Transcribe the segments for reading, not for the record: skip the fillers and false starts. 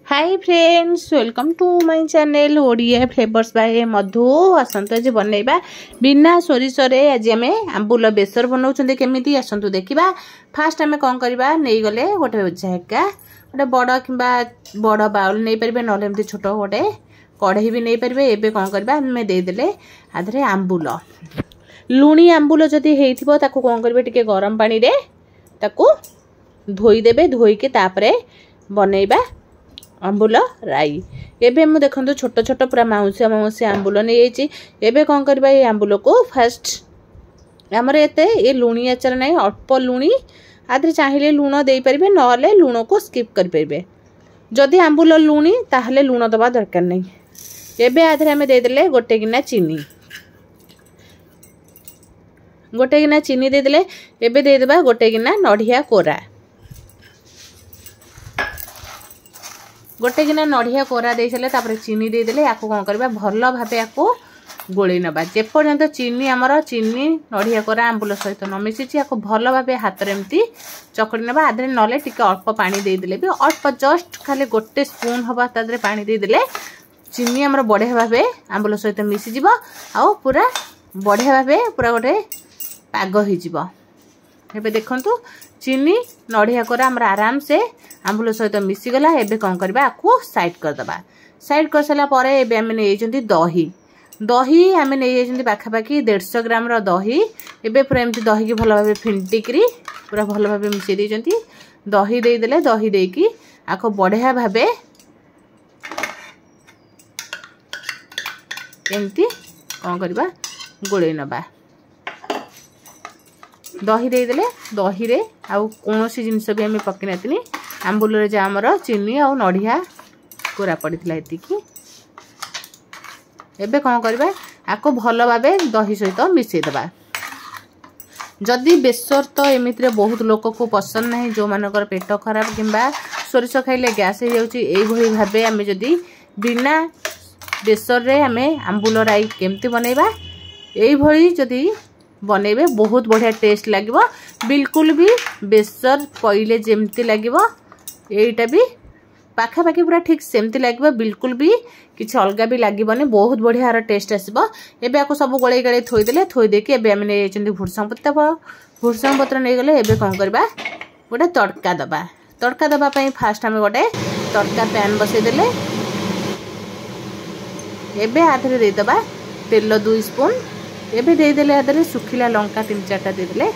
Hi friends, welcome to my channel Odia flavours by Madhu. आसतु आज बनइबा बिना सोरिष आज आम आंबुल बेसर बनाऊँ केमी आसतु देखा। फास्ट आम कौन करवा नहीं गले गोटे झागा गोटे बड़ कि बड़ बाउल नहीं पारे ना छोट गोटे कढ़ई भी नहीं पारे। एबे कौन करवा आम देदेले आधे आंबुल लुणी आंबुल जदि होता कौन करेंगे टिके गरम पानी रे ताकू धोईदेवे धोईके तापरे बनइबा आंबुल राई। एबे मु देखंतु छोट छोट पूरा माउसिया माउसिया आंबुल नहीं एबे कौन करबा ये आंबुल को फास्ट आमर एते ये लुणी आचार नहीं अल्प लुणी आधे चाहिए लुण दे पारे नले लुण को स्किप कर पारे। जदि आंबुल लुणी ताहले लुण दबा दरकार नहीं। एबे आधे आमे दे देले गोटे गिना चीनी दे देले। एबे दे देबा गोटे गिना नढ़िया कोरा कोरा दे सारे तापर चीनी दे देले। याको कौन करबा भल भाबे याको गोळी नबा जेपर्यंत चीनी आमर चीनी नढ़िया कोरा आंबुल सहित न मिसी याको भल भाबे हाथ रे एमती चकड़ी नबा। आधे नले टिके अल्प पानी दे देले भी अल्प जस्ट खाली गोटे स्पून हबा तादरे पानी दे देले चीनी आमर बढ़िया भाबे आंबुल सहित मिसी जिवो आ पूरा बढ़िया भाबे पूरा गोटे पाग हो जिवो। एबे देखंतु चीनी नढ़िया कोरा आमर आराम से आंबुल सहित मिसीगला। एबे कौन करबा आपको साइड करदबा। साइड कर सारा पर एबे आमे नै जेंती दही आमे नै जेंती पाखापाखी 150 ग्राम रो दही। एबे पूरा एमती दही की भल भाबे फिंटिकरी पूरा भल भाबे मिसी दे जेंती दही दे देले। दही देकी आको बढ़िया भाबे एमती कौन करबा गोळे नबा। दही दे देले दही रे आउ कोनोसी जिंस भी आमे पकि नातिनी आंबुल रे जे हमर चीनी आ नढ़िया कोरा पड़ितला एतिकी। एबे कौन करबा आको भल भाबे दही सहित मिसई दबा। जदि बेसर तो एमिति रे बहुत लोक को पसंद नहीं जो मानकर पेट खराब किंबा सोरिष खाइले गैस हो जाउची एई भई भाबे आमे जदि बिना बेसर रे आमे आंबुल राई केमती बनैबा एई भई जदि बनैबे बहुत बढ़िया टेस्ट लागिबो। बिल्कुल भी बेसर पइले जेमती लागिबो एटा भी पाखापाखि पूरा ठीक सेमती लगे। बिल्कुल भी किसी अलग भी लगे बहुत बढ़िया टेस्ट आसब। एबे आपको सब गोले गड़े थोईदेले थोईदेकी एबे आमे नै भुर्संग पत्र नहीं गले। एबे कौन करबा गोटे तड़का दबा। तड़का दबा पई फास्ट आमे गोटे तड़का पैन बसई देले। एबे आधरे दे दबा तेल 2 स्पून। एबे दे देले आधरे सुखिला लंका 3-4टा दे देले।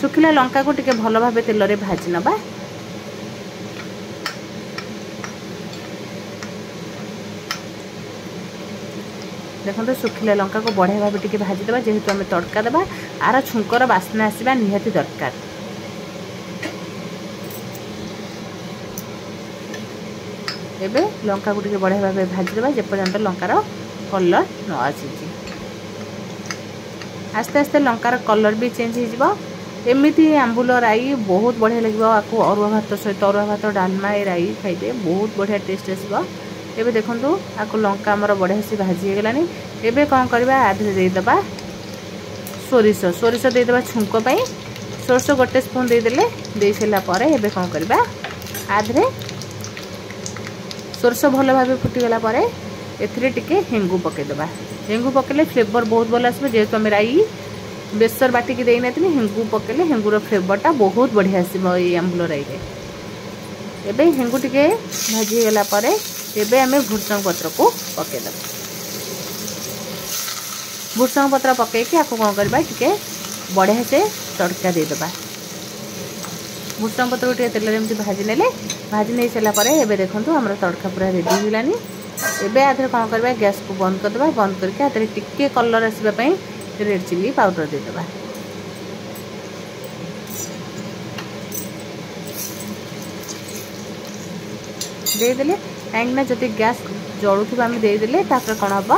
सुखिला लंका को टिके भल भाबे तेल रे भाजी नबा। देखो तो सुखिला लंका को बढ़िया भाव टिके भाजी देबा जेहेतु आमे तड़का देबा आर छुंकर बास्ना आसीबा निहाती दरकार। एबे लंका को टिके बढ़िया भाव भाजी देबा जे पर्यंत लंकार कलर न आसीची। आस्ते आस्ते लंकार कलर भी चेंज हो जिवो। एमिति आंबुल राई बहुत बढ़िया लगिवो। आको अरुआ भात सहित अरुआ भात डालमा राई खाइबे बहुत बढ़िया टेस्ट आसीबो। एबे देखंतु आको लंका हमर बढ़िया से भाजी हे गलानी। एबे कौन करबा आधे दे दबा सोरिष दे दबा छुंको पई। सोरिष गोटे स्पून दे देले दे सेला परे एबे कौन करबा आधे सोरिष भल भाबे फुटी गला परे एथिरे टिके हेंगु पके दबा। हेंगु पकेले फ्लेवर बहुत भल आसबे जेहेतु हम राई बेसर बाटी की देना हेंगु पकेले हेंगुर फ्लेवरटा बहुत बढ़िया आसबो ये आंबुल राई रे। एबे हेंगु टिके भाजी गला परे एबे आमे भुर्संग पत्र को पके दब। भुर्संग पत्र पके कि आको कौन करबा टिके बढ़िया से तड़का दे दबा। भुर्संग पत्र को टिके तेल रे एमती भाजी नेले। भाजी नै सला परे एबे देखंतु हमरा तड़का पूरा रेडी हिलानी। एबे आधे कौन करबा गैस को बंद कर दबा। बंद करके आधे टिके कलर आसीबा पई रेड चिली पाउडर दे दबा। दे देले कहीं जदि गैस जलुवा आम देदेले कौन हम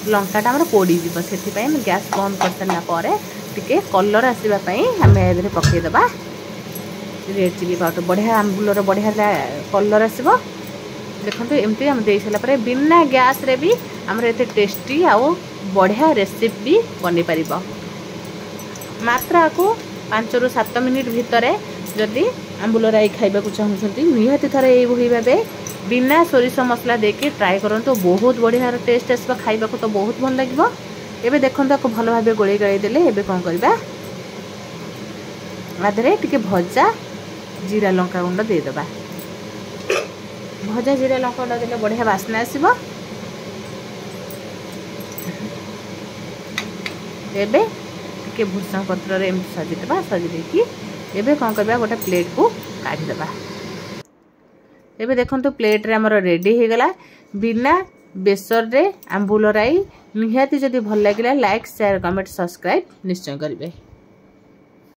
लंकाटा आम पोड़ी जीव से गैस बंद कर सारापर टे कलर आसवाई आम ए पकईदबा रेड चिली पाउडर बढ़िया आंबुलर बढ़िया कलर आसब। देखो एमती आम दे सारापर बिना गैस रे भी आम एत टेस्टी आउ बढ़िया रेसिपी भी बन पार। मात्र आपको 5 ରୁ 7 मिनिट भितर जदि आंबुल राई खाइबा चाहूँगी निहाती थरे ये भावे बिना सोरिष मसला देके ट्राए करंतु बहुत बढ़िया टेस्ट आसबा खाइबा को तो बहुत भल लागिबो। एबे देखंतु आको भल भाबे गोळेई गाळेई देले एबे कोन करबा आधरे टिके भजा जीरा लंका गुंड दे दबा। भजा जीरा लंका गुंड देले बढ़िया वासना आसीबो। एबे टिके भुसंग पत्र रे एम सजी देबा। सजी देकी एबे कोन करबा गोटे प्लेट को काढी देबा। एबे देखंतु प्लेट रे हमर रेडी हे गला बिना बेसर रे आंबुल राई। निहाती जदि भल लागिला लाइक शेयर कमेंट सब्सक्राइब निश्चय करिवे।